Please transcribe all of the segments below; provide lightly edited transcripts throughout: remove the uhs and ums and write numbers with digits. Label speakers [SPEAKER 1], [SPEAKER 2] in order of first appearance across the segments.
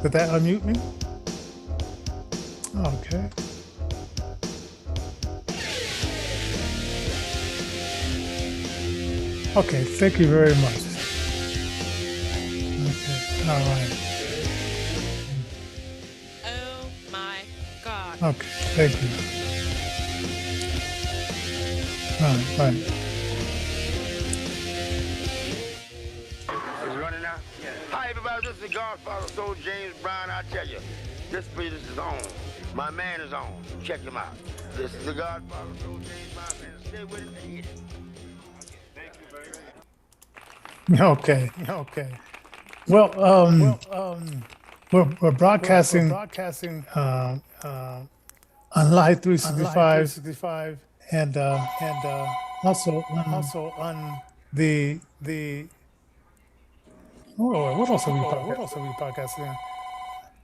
[SPEAKER 1] Did that unmute me? Okay. Okay, thank you very much. Okay, all right.
[SPEAKER 2] Oh my God.
[SPEAKER 1] Okay, thank you. All right.
[SPEAKER 3] It's running now? Yeah. Hi, everybody. This is the Godfather, Soul James Brown. I tell you, this business is on. My man is on. Check him out. This is the Godfather, Soul James Brown. And stay with it and hit it. Thank you, baby.
[SPEAKER 1] Okay. Well, we're broadcasting on Live 365 and also on the what else are we podcasting?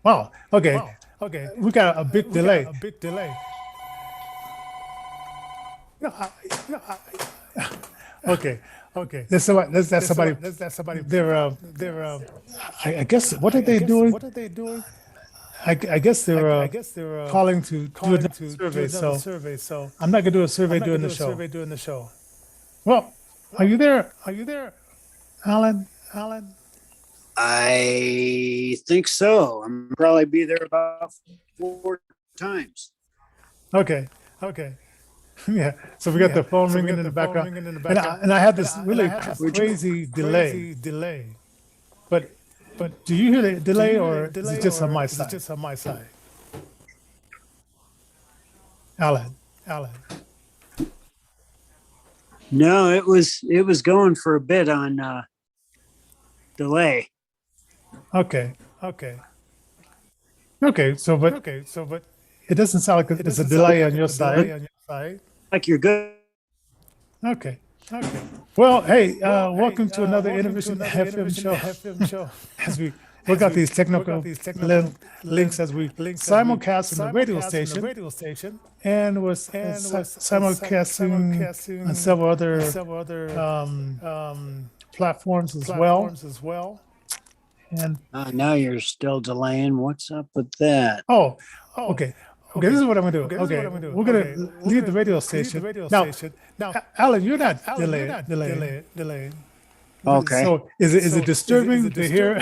[SPEAKER 1] Wow. Okay. We got a big delay. Okay. That's somebody. They're I guess what are they doing? I guess they're calling to do another survey. So I'm not gonna do a survey during the show. Well, are you there, Alan?
[SPEAKER 4] I think so. I'm probably be there about 4 times.
[SPEAKER 1] Okay. Yeah. So we got the phone ringing in the background, and I had this really crazy delay. But do you hear the delay, or is it just on my side? Alan.
[SPEAKER 4] No, it was going for a bit on delay.
[SPEAKER 1] Okay. So, but it doesn't sound like there's a delay on your side.
[SPEAKER 4] Like you're good.
[SPEAKER 1] Okay. Well, hey, welcome to another Innervision FM show. As we work out these technical links as we simulcast from the radio station, and we're simulcasting on several other platforms as well. And
[SPEAKER 4] now you're still delaying. What's up with that?
[SPEAKER 1] Oh, okay. This is what I'm gonna do. We're gonna leave the radio station. Now, Alan, you're not delayed.
[SPEAKER 4] Okay.
[SPEAKER 1] So is it disturbing to hear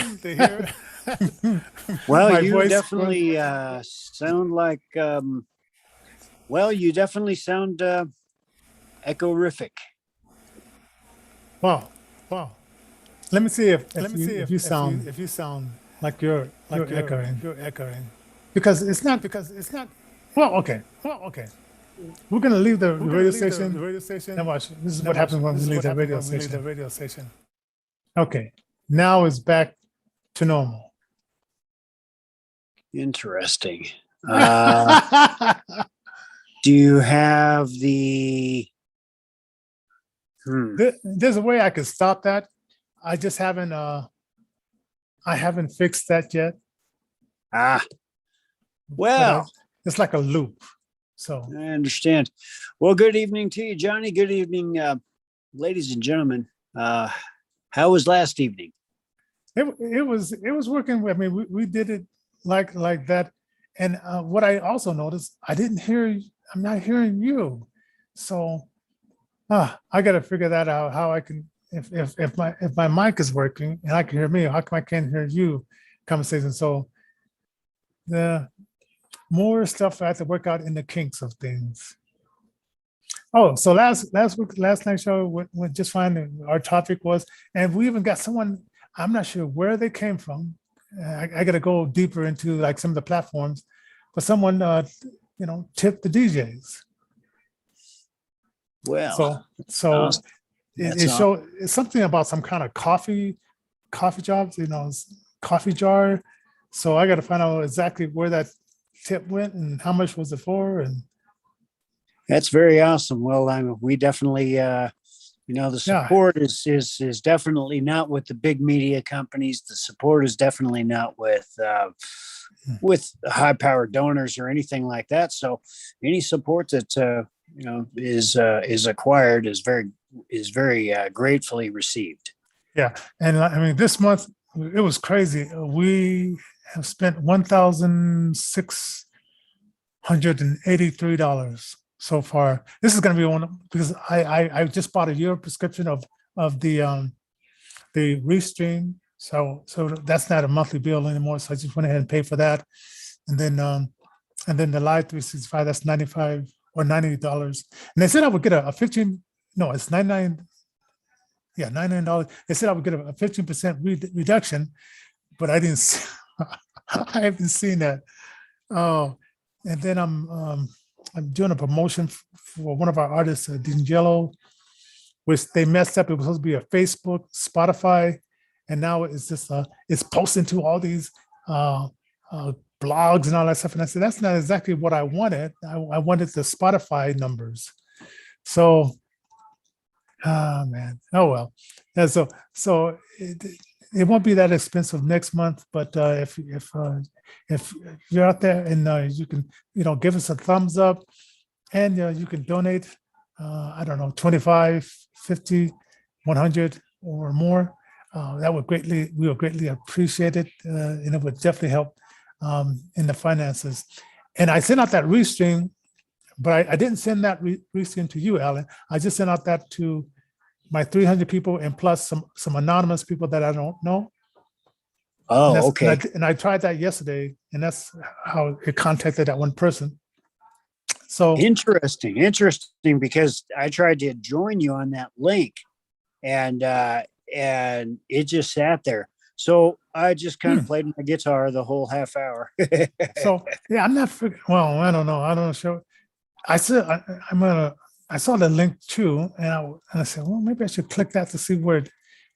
[SPEAKER 4] Well,
[SPEAKER 1] my
[SPEAKER 4] you
[SPEAKER 1] voice?
[SPEAKER 4] definitely sound like, you definitely sound echorific.
[SPEAKER 1] Wow. Let me see if you sound like you're echoing. Because it's not. Well, okay. We're gonna leave the radio station. And watch. This is what happens when we leave the radio station. Okay. Now it's back to normal.
[SPEAKER 4] Interesting. Do you have the?
[SPEAKER 1] There's a way I could stop that. I just haven't. I haven't fixed that yet.
[SPEAKER 4] Well,
[SPEAKER 1] it's like a loop. So
[SPEAKER 4] I understand. Well, good evening to you, Johnny. Good evening, ladies and gentlemen. How was last evening?
[SPEAKER 1] It was working. I mean, we did it like that. And what I also noticed, I'm not hearing you. So I got to figure that out, how I can, if my mic is working and I can hear me, how come I can't hear you conversation? So the more stuff I have to work out in the kinks of things. Oh, so last night's show went just fine. Our topic was, and we even got someone, I'm not sure where they came from. I got to go deeper into like some of the platforms, but someone, tipped the DJs.
[SPEAKER 4] Well,
[SPEAKER 1] so it showed something about some kind of coffee jobs, coffee jar. So I got to find out exactly where that tip went and how much was it for. And
[SPEAKER 4] that's very awesome. Well, we definitely, the support is definitely not with the big media companies. The support is definitely not with high-powered donors or anything like that. So any support that is acquired is very gratefully received.
[SPEAKER 1] Yeah, and I mean this month it was crazy. We have spent $1,683 so far. This is going to be one because I just bought a year prescription of the Restream, so that's not a monthly bill anymore. So I just went ahead and paid for that, and then the Live 365, that's $95 or $90. And they said I would get a 15. No, it's $99. Yeah, $99. They said I would get a 15% reduction, but I didn't. I haven't seen that. Oh, and then I'm doing a promotion for one of our artists, D'Angelo, which they messed up. It was supposed to be a Facebook, Spotify, and now it's just it's posting to all these blogs and all that stuff. And I said that's not exactly what I wanted. I wanted the Spotify numbers. So, man, oh well. Yeah, so it won't be that expensive next month, but if you're out there and you can give us a thumbs up, and you can donate I don't know, 25, 50, 100 or more, we would greatly appreciate it, and it would definitely help in the finances. And I sent out that restream, but I didn't send that restream to you, Alan. I just sent out that to my 300 people and plus some anonymous people that I don't know.
[SPEAKER 4] Oh, okay.
[SPEAKER 1] And I tried that yesterday, and that's how it contacted that one person. So
[SPEAKER 4] interesting, because I tried to join you on that link, and it just sat there. So I just kind of played my guitar the whole half hour.
[SPEAKER 1] So yeah, I'm not. Well, I don't know. I don't know. I said I saw the link too, and I said, well, maybe I should click that to see where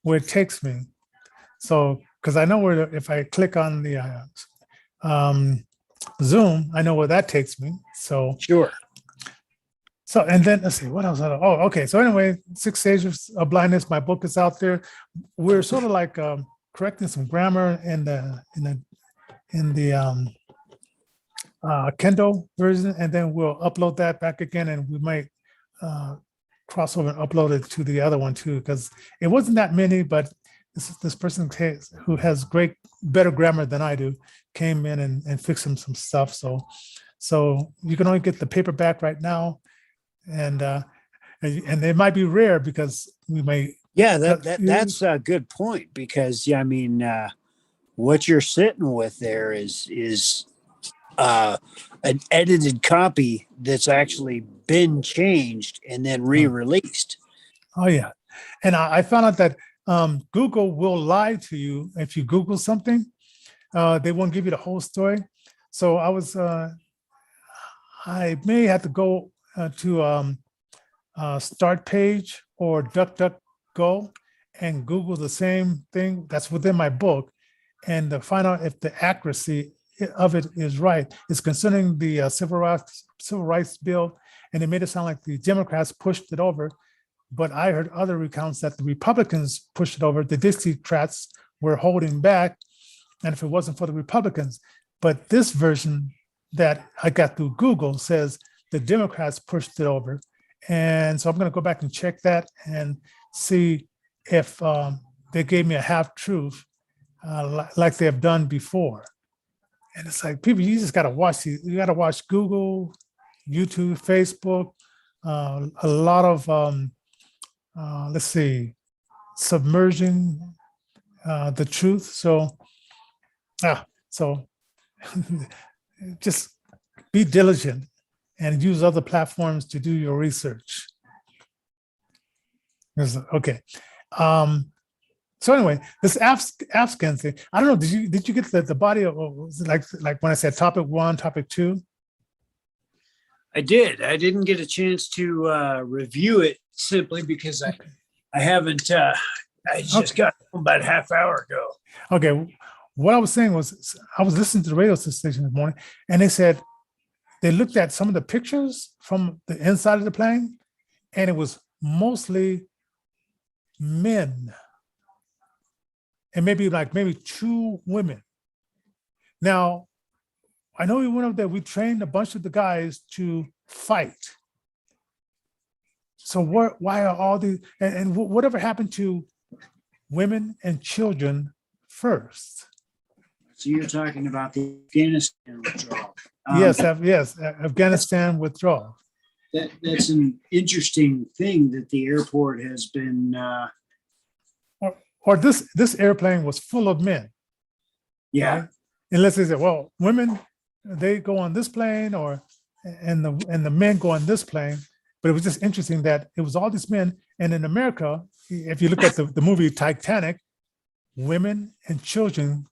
[SPEAKER 1] it takes me. So because I know where if I click on the Zoom, I know where that takes me. So
[SPEAKER 4] sure.
[SPEAKER 1] So and then let's see what else. Oh, okay. So anyway, 6 Stages of Blindness. My book is out there. We're sort of like correcting some grammar in the Kindle version, and then we'll upload that back again, and we might cross over and upload it to the other one too, because it wasn't that many, but this person who has better grammar than I do came in and fixed some stuff. So you can only get the paperback right now, and it might be rare because we may
[SPEAKER 4] Yeah,
[SPEAKER 1] Uh,
[SPEAKER 4] that's a good point because yeah, I mean, what you're sitting with there is uh, an edited copy that's actually been changed and then re-released.
[SPEAKER 1] Oh yeah, and I found out that Google will lie to you if you Google something. They won't give you the whole story. So I may have to go to Start Page or DuckDuckGo and Google the same thing that's within my book, and to find out if the accuracy of it is right. It's concerning the Civil Rights Bill, and it made it sound like the Democrats pushed it over. But I heard other recounts that the Republicans pushed it over. The Dixiecrats were holding back, and if it wasn't for the Republicans. But this version that I got through Google says the Democrats pushed it over. And so I'm going to go back and check that and see if they gave me a half truth like they have done before. And it's like, people, you just got to watch these. You got to watch Google, YouTube, Facebook, a lot of, let's see, submerging the truth. So just be diligent and use other platforms to do your research. Okay. So anyway, this Afghan thing, I don't know, did you get the body of, was it like when I said topic 1, topic 2?
[SPEAKER 4] I did. I didn't get a chance to review it simply because I haven't. I just got home about a half hour ago.
[SPEAKER 1] Okay. What I was saying was, I was listening to the radio station this morning, and they said they looked at some of the pictures from the inside of the plane, and it was mostly men, and maybe 2 women. Now, I know we went up there, we trained a bunch of the guys to fight. So why are all these, and whatever happened to women and children first?
[SPEAKER 4] So you're talking about the Afghanistan withdrawal.
[SPEAKER 1] Yes, Afghanistan withdrawal.
[SPEAKER 4] That's an interesting thing that the airport has been.
[SPEAKER 1] Or this airplane was full of men.
[SPEAKER 4] Yeah.
[SPEAKER 1] Right? Unless they say, well, women, they go on this plane, and the men go on this plane. But it was just interesting that it was all these men. And in America, if you look at the movie Titanic, women and children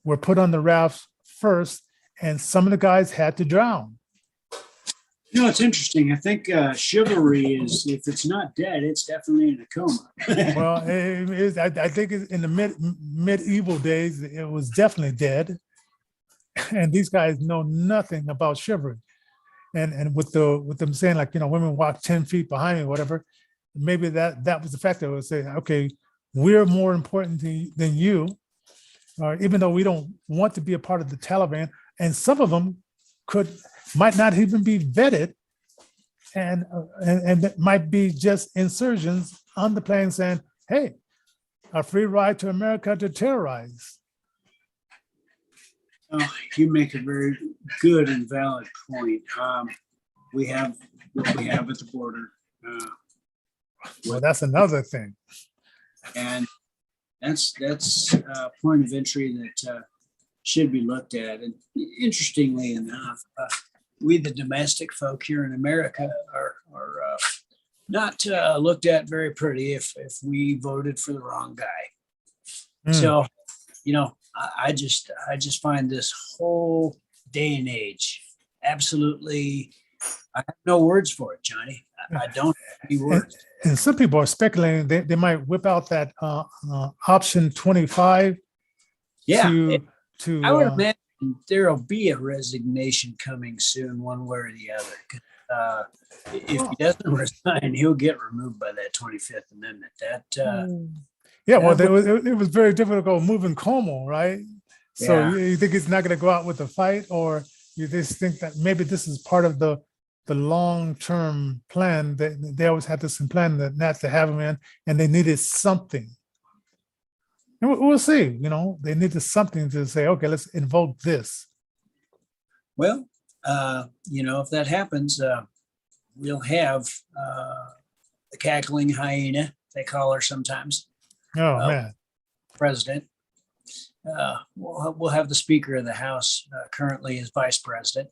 [SPEAKER 1] were put on the rafts first, and some of the guys had to drown.
[SPEAKER 4] You know, it's interesting. I think chivalry is, if it's not dead, it's definitely in a coma.
[SPEAKER 1] Well, I think in the medieval days, it was definitely dead. And these guys know nothing about chivalry. And with them saying, like, women walk 10 feet behind me, whatever, maybe that was the factor. It would say, okay, we're more important than you, even though we don't want to be a part of the Taliban. And some of them might not even be vetted, and it might be just insurgents on the plane saying, hey, a free ride to America to terrorize.
[SPEAKER 4] Oh, you make a very good and valid point. We have what we have at the border.
[SPEAKER 1] Well, that's another thing.
[SPEAKER 4] And that's a point of entry that should be looked at. And interestingly enough, we, the domestic folk here in America, are not looked at very pretty if we voted for the wrong guy. So, I just find this whole day and age absolutely, I have no words for it, Johnny. I don't have any words.
[SPEAKER 1] And some people are speculating they might whip out that option 25.
[SPEAKER 4] Yeah,
[SPEAKER 1] I
[SPEAKER 4] would imagine there'll be a resignation coming soon, one way or the other. If he doesn't resign, he'll get removed by that 25th Amendment.
[SPEAKER 1] It was very difficult moving Como, right? So
[SPEAKER 4] Yeah.
[SPEAKER 1] you think he's not going to go out with a fight, or you just think that maybe this is part of the long-term plan that they always had this plan that not to have him in, and they needed something. And we'll see. They needed something to say, okay, let's invoke this.
[SPEAKER 4] Well, if that happens, we'll have the cackling hyena
[SPEAKER 5] they call her sometimes.
[SPEAKER 1] Oh man.
[SPEAKER 5] President. We'll have the Speaker of the House currently as Vice President.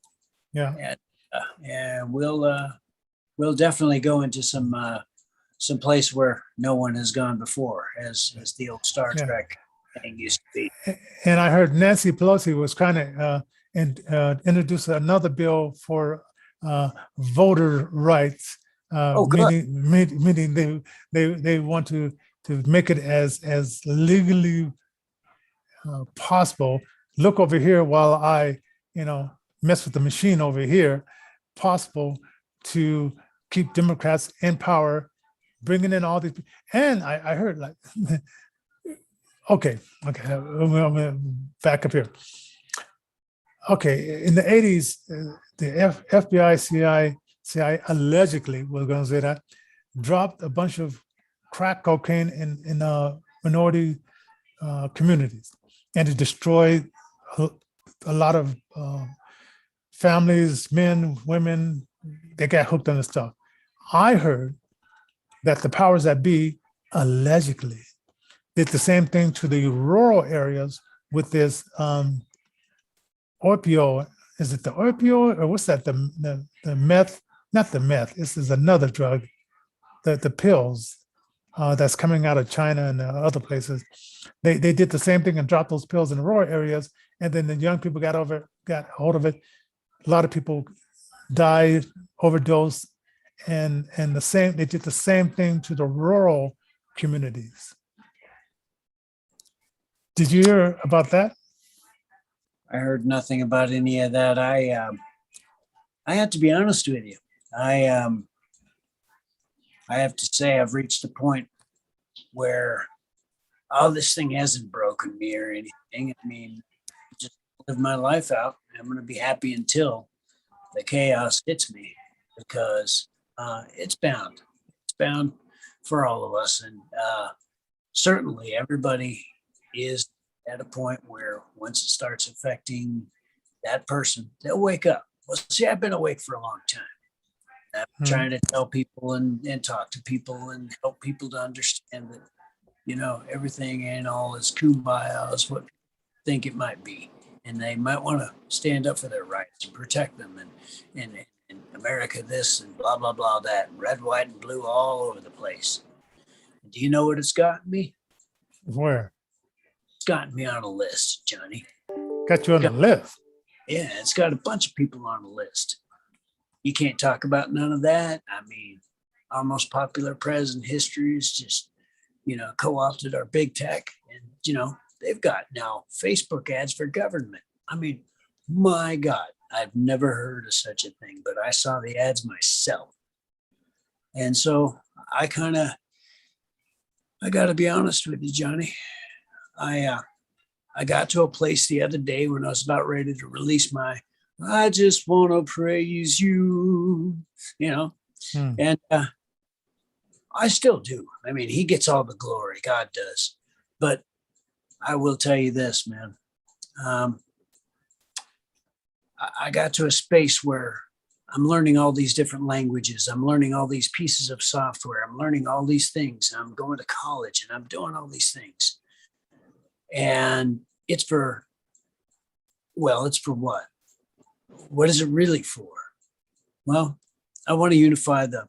[SPEAKER 1] Yeah.
[SPEAKER 5] And we'll definitely go into some place where no one has gone before, as the old Star Trek thing used to be.
[SPEAKER 1] And I heard Nancy Pelosi was trying to introduce another bill for voter rights. Meaning they want to make it as legally possible. Look over here while I mess with the machine over here. Possible to keep Democrats in power, bringing in all these. And I heard like, okay, I'm gonna back up here. Okay, in the 80s, the FBI, CIA allegedly, we're going to say that, dropped a bunch of crack cocaine in minority communities, and it destroyed a lot of families, men, women. They got hooked on the stuff. I heard that the powers that be allegedly did the same thing to the rural areas with this opioid. Is it the opioid or what's that? The meth? Not the meth. This is another drug. The pills that's coming out of China and other places. They did the same thing and dropped those pills in the rural areas, and then the young people got hold of it. A lot of people died, overdosed, and they did the same thing to the rural communities. Did you hear about that?
[SPEAKER 5] I heard nothing about any of that. I have to be honest with you. I have to say I've reached a point where this thing hasn't broken me or anything. I mean, just live my life out. I'm going to be happy until the chaos hits me, because it's bound. It's bound for all of us. And certainly everybody is at a point where once it starts affecting that person, they'll wake up. Well, see, I've been awake for a long time. I'm trying to tell people and talk to people and help people to understand that, everything ain't all as kumbaya as what people think it might be. And they might want to stand up for their rights and protect them. And America this and blah, blah, blah, that. And red, white, and blue all over the place. Do you know what it's gotten me?
[SPEAKER 1] Where?
[SPEAKER 5] It's gotten me on a list, Johnny.
[SPEAKER 1] Got you on the list?
[SPEAKER 5] Yeah, it's got a bunch of people on the list. You can't talk about none of that. I mean, our most popular president in history is just, co-opted our big tech. And, they've got now Facebook ads for government. I mean, my God, I've never heard of such a thing, but I saw the ads myself. And so I got to be honest with you, Johnny. I got to a place the other day when I was about ready to release my I just want to praise you, and I still do. I mean, he gets all the glory, God does. But I will tell you this, man. I got to a space where I'm learning all these different languages. I'm learning all these pieces of software. I'm learning all these things. I'm going to college and I'm doing all these things. And it's for what? What is it really for? Well, I want to unify the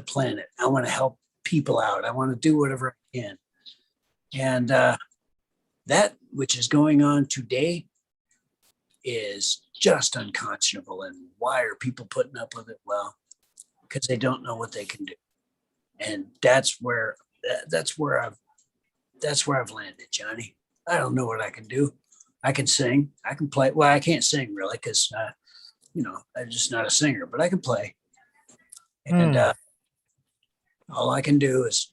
[SPEAKER 5] planet. I want to help people out. I want to do whatever I can. And that which is going on today is just unconscionable. And why are people putting up with it? Well, because they don't know what they can do. And that's where I've landed, Johnny. I don't know what I can do. I can sing. I can play. Well, I can't sing really because, I'm just not a singer, but I can play. And all I can do is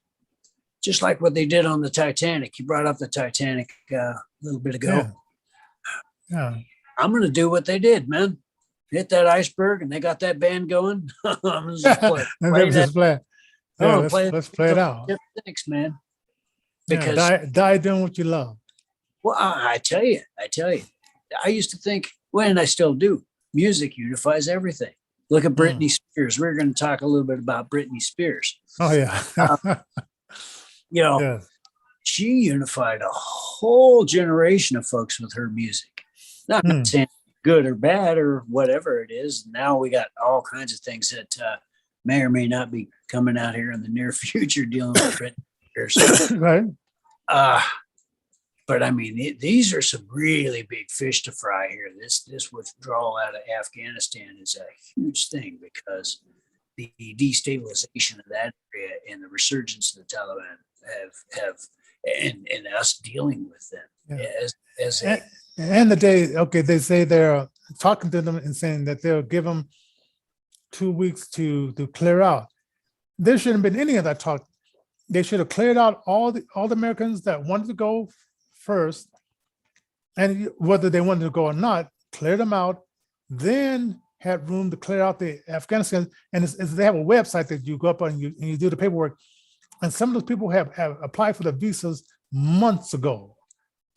[SPEAKER 5] just like what they did on the Titanic. You brought up the Titanic a little bit ago.
[SPEAKER 1] Yeah.
[SPEAKER 5] I'm going to do what they did, man. Hit that iceberg and they got that band going. I'm going to just play.
[SPEAKER 1] Let's play it out.
[SPEAKER 5] Thanks, man.
[SPEAKER 1] Because die doing what you love.
[SPEAKER 5] Well, I tell you, I used to think, and I still do, music unifies everything. Look at Britney Spears. We're going to talk a little bit about Britney Spears.
[SPEAKER 1] Oh, yeah.
[SPEAKER 5] You know,
[SPEAKER 1] Yeah.
[SPEAKER 5] she unified a whole generation of folks with her music. Not saying good or bad or whatever it is. Now we got all kinds of things that may or may not be coming out here in the near future dealing with Britney.
[SPEAKER 1] Right.
[SPEAKER 5] But I mean, these are some really big fish to fry here. This withdrawal out of Afghanistan is a huge thing because the destabilization of that area and the resurgence of the Taliban have and us dealing with them as a
[SPEAKER 1] and the day, okay, they say they're talking to them and saying that they'll give them 2 weeks to clear out. There shouldn't have been any of that talk. They should have cleared out all the Americans that wanted to go first, and whether they wanted to go or not, cleared them out, then had room to clear out the Afghanistan. And they have a website that you go up on and you do the paperwork. And some of those people have applied for the visas months ago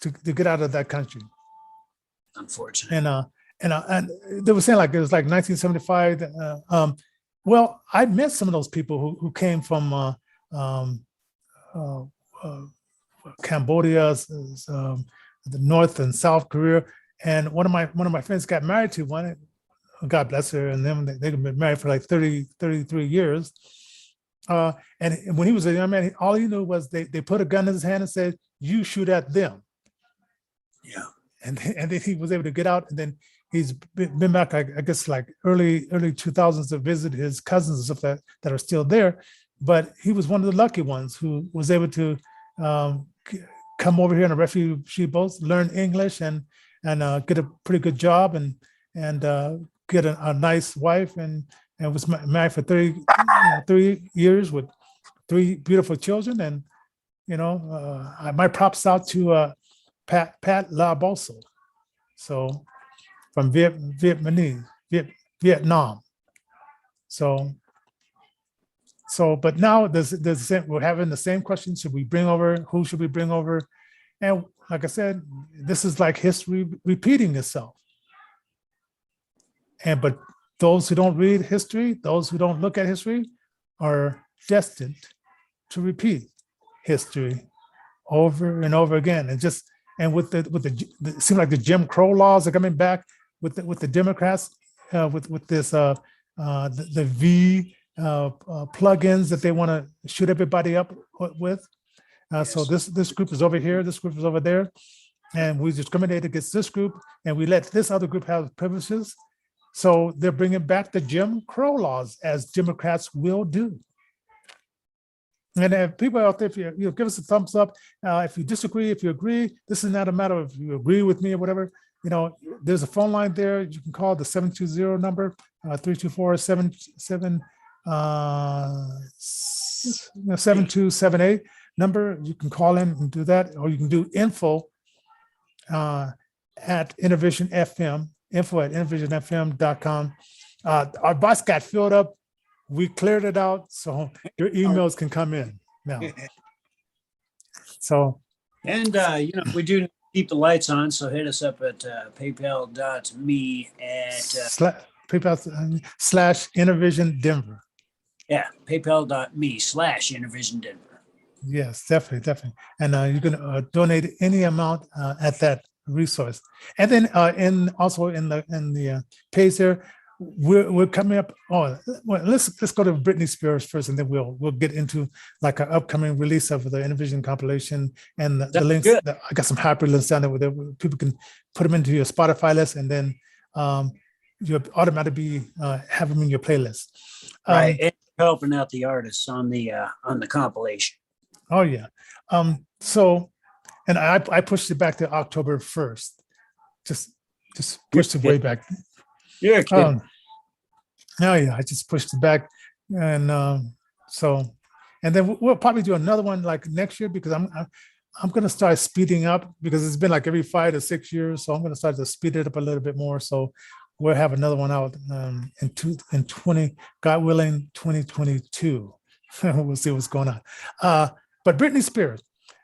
[SPEAKER 1] to get out of that country.
[SPEAKER 5] Unfortunately.
[SPEAKER 1] And they were saying like it was like 1975. Well, I met some of those people who came from Cambodia, the North and South Korea, and one of my friends got married to one. God bless her, and them they've been married for like 33 years. And when he was a young man, all he knew was they put a gun in his hand and said, "You shoot at them."
[SPEAKER 5] Yeah.
[SPEAKER 1] And then he was able to get out, and then he's been back, I guess, like early 2000s to visit his cousins and stuff that are still there. But he was one of the lucky ones who was able to come over here in a refugee boat, learn English, and get a pretty good job, and get a nice wife, and was married for 3 years with 3 beautiful children. And my props out to Pat Laboso, so from Vietnam. So, but now we're having the same question: should we bring over? Who should we bring over? And like I said, this is like history repeating itself. But those who don't read history, those who don't look at history, are destined to repeat history over and over again. And with the it seems like the Jim Crow laws are coming back with the Democrats, with this the V plugins that they want to shoot everybody up with. So this group is over here, this group is over there, and we discriminate against this group, and we let this other group have privileges. So they're bringing back the Jim Crow laws, as Democrats will do. And if people out there, if you give us a thumbs up, if you disagree, if you agree, this is not a matter of if you agree with me or whatever. There's a phone line there. You can call the 720 number, 324-7278 number. You can call in and do that, or you can do info at Innervisionfm, info at Innervisionfm.com. Our box got filled up. We cleared it out, so your emails can come in now. So,
[SPEAKER 5] and we do keep the lights on, so hit us up at paypal.me at
[SPEAKER 1] PayPal / Denver.
[SPEAKER 5] Yeah, paypal.me / Innervision Denver.
[SPEAKER 1] Yes, definitely. And you can donate any amount at that resource. And then also in the page there, we're coming up. Oh, well, let's go to Britney Spears first, and then we'll get into like an upcoming release of the Innervision compilation and the links. I got some hyperlinks down there where people can put them into your Spotify list, and then you'll automatically have them in your playlist.
[SPEAKER 5] Right, and helping out the artists on the compilation.
[SPEAKER 1] Oh yeah. So, and I pushed it back to October 1st. Just pushed it way back.
[SPEAKER 5] Yeah.
[SPEAKER 1] Oh yeah, I just pushed it back, and and then we'll probably do another one like next year, because I'm going to start speeding up, because it's been like every 5 to 6 years, so I'm going to start to speed it up a little bit more. So we'll have another one out in 20, God willing, 2022. We'll see what's going on. But Britney Spears,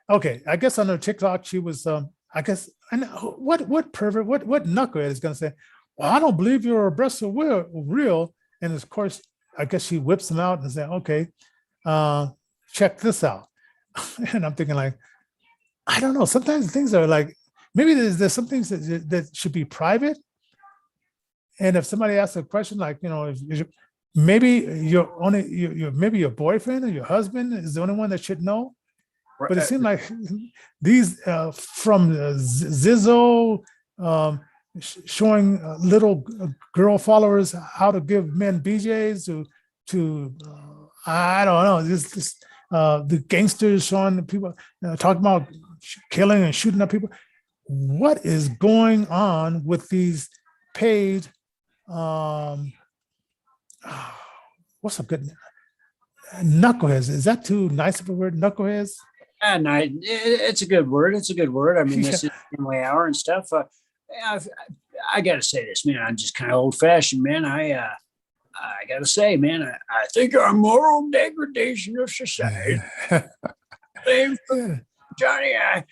[SPEAKER 1] okay, I guess on her TikTok she was I guess, and what pervert, what knucklehead is going to say, well, I don't believe your breasts are real. And of course, I guess she whips them out and says, okay, check this out. And I'm thinking like, I don't know. Sometimes things are like, maybe there's some things that should be private. And if somebody asks a question like, maybe maybe your boyfriend or your husband is the only one that should know. But it seemed like these from Zizzo showing little girl followers how to give men BJs to I don't know, this the gangsters showing people talking about killing and shooting up people. What is going on with these paid? What's a good knuckleheads? Is that too nice of a word? Knuckleheads?
[SPEAKER 5] And it's a good word. It's a good word. I mean, this is family hour and stuff. I got to say this, man. I'm just kind of old fashioned, man. I got to say, man, I think our moral degradation of society. Johnny, I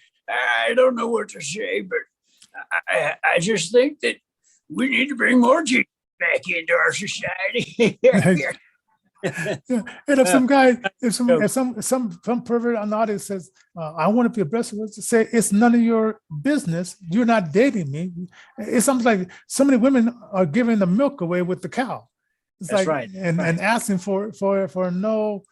[SPEAKER 5] don't know what to say, but I just think that we need to bring more Jesus back into our society.
[SPEAKER 1] And if some guy, if some pervert on the audience says, "I want to be a breastfeeder," to say it's none of your business. You're not dating me. It sounds like so many women are giving the milk away with the cow. It's
[SPEAKER 5] That's
[SPEAKER 1] like,
[SPEAKER 5] right.
[SPEAKER 1] And asking for no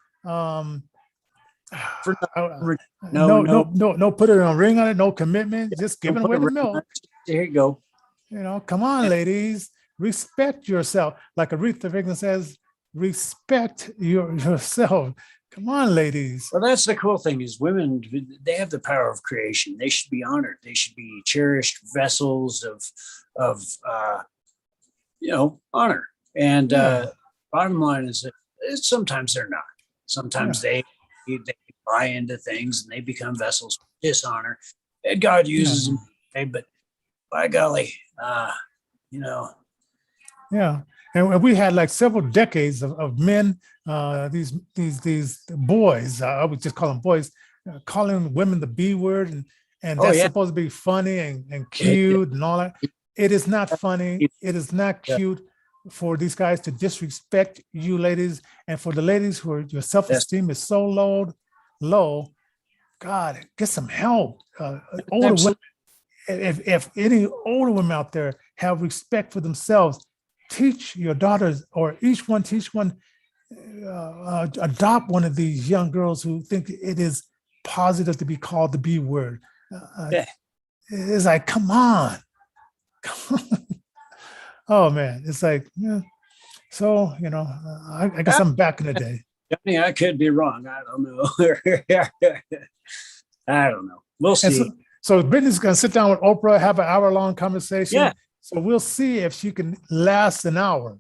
[SPEAKER 1] no put it on a ring on it, no commitment, just giving away the milk.
[SPEAKER 5] There you go.
[SPEAKER 1] Come on, ladies, respect yourself. Like Aretha Franklin says, respect yourself. Come on, ladies.
[SPEAKER 5] Well, that's the cool thing is women, they have the power of creation. They should be honored. They should be cherished vessels of honor. And bottom line is that sometimes they're not. Sometimes they buy into things and they become vessels of dishonor. And God uses them, but by golly,
[SPEAKER 1] Yeah. And we had like several decades of men, these boys, I would just call them boys, calling women the B word. And that's supposed to be funny and cute and all that. It is not funny. It is not cute for these guys to disrespect you ladies. And for the ladies who are, your self-esteem is so low, God, get some help. Older women, if any older women out there have respect for themselves, teach your daughters, or each one adopt one of these young girls who think it is positive to be called the B word. It's like, come on. Oh man, it's like, so I guess I'm back in the day.
[SPEAKER 5] Johnny, I could be wrong. I don't know. I don't know. We'll see.
[SPEAKER 1] So Britney's gonna sit down with Oprah, have an hour-long conversation.
[SPEAKER 5] Yeah.
[SPEAKER 1] So we'll see if she can last an hour.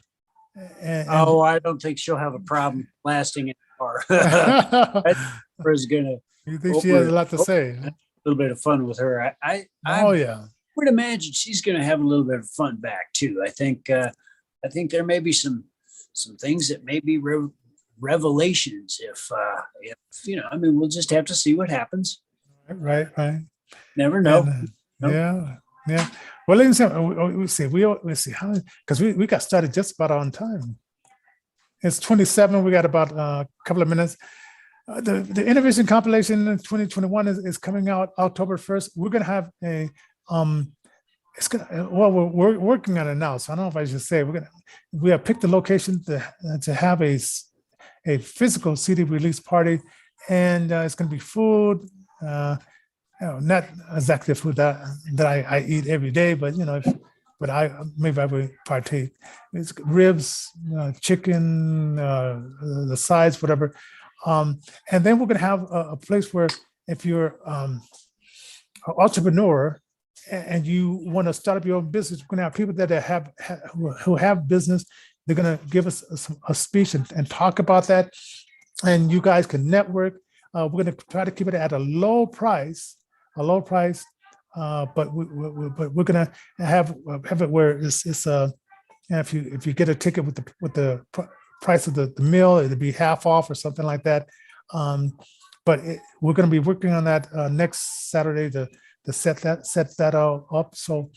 [SPEAKER 5] I don't think she'll have a problem lasting an hour. Oprah's gonna.
[SPEAKER 1] You think she has a lot to say?
[SPEAKER 5] A little bit of fun with her. I would imagine she's going to have a little bit of fun back too. I think there may be some things that may be revelations. If we'll just have to see what happens.
[SPEAKER 1] Right.
[SPEAKER 5] Never know.
[SPEAKER 1] Yeah. Well, let's see. Let's see how, because we got started just about on time. It's 27. We got about a couple of minutes. The Innervision compilation in 2021 is coming out October 1st. We're gonna have we're working on it now, so I don't know if I should say we have picked the location to have a physical CD release party, and it's gonna be food, not exactly food that I eat every day, but but I will partake. It's ribs, chicken, the sides, whatever. And then we're going to have a place where if you're an entrepreneur and you want to start up your own business, we're going to have people that who have business. They're going to give us a speech and talk about that. And you guys can network. We're going to try to keep it at a low price, but we're going to have it where it's if you get a ticket with the price of the meal, it'll be half off or something like that. But we're going to be working on that next Saturday to set that up. So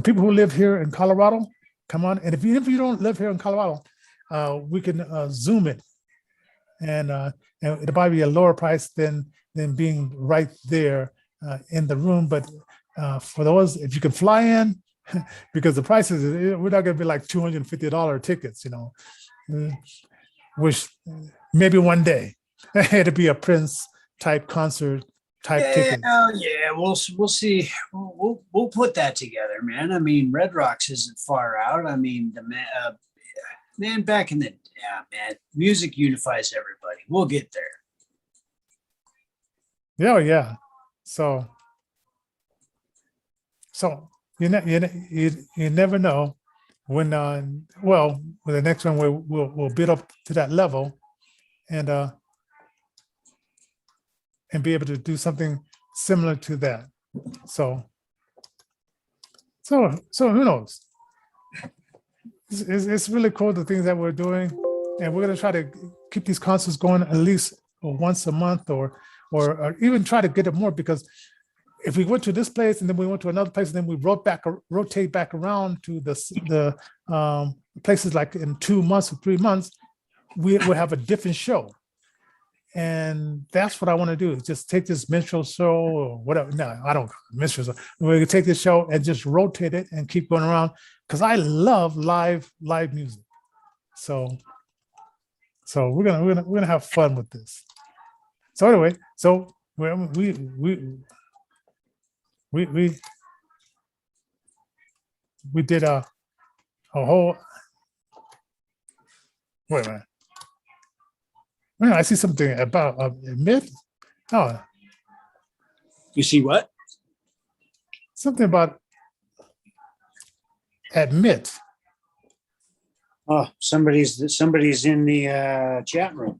[SPEAKER 1] people who live here in Colorado, come on. And if you don't live here in Colorado, we can Zoom it, and it'll probably be a lower price than than being right there in the room. But for those, if you can fly in, because the prices, we're not going to be like $250 tickets, which maybe one day it'll be a Prince type concert type ticket.
[SPEAKER 5] Yeah, we'll see. We'll put that together, man. I mean, Red Rocks isn't far out. I mean, the man back in the man, music unifies everybody. We'll get there.
[SPEAKER 1] Yeah, yeah. So you never know when with the next one we'll build up to that level and be able to do something similar to that. So who knows? It's really cool, the things that we're doing, and we're gonna try to keep these concerts going at least once a month or even try to get it more, because if we went to this place and then we went to another place and then we rotate back around to the places like in 2 months or 3 months, we'll have a different show. And that's what I want to do, is just take this minstrel show or whatever. No, I don't minstrel show. We're gonna take this show and just rotate it and keep going around, because I love live music. So we're gonna have fun with this. So anyway, we did a whole. Wait a minute. Well, I see something about admit. Oh,
[SPEAKER 5] You see what?
[SPEAKER 1] something about admit.
[SPEAKER 4] Oh, somebody's in the chat room.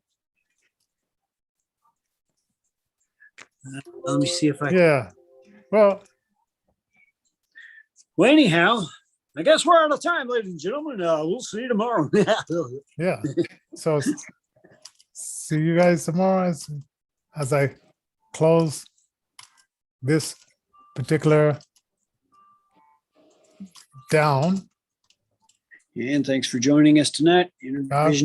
[SPEAKER 5] Let me see if I.
[SPEAKER 1] Yeah. Well,
[SPEAKER 5] Well, anyhow, I guess we're out of time, ladies and gentlemen. We'll see you tomorrow.
[SPEAKER 1] yeah. So see you guys tomorrow as I close this particular down.
[SPEAKER 5] And thanks for joining us tonight. Innervision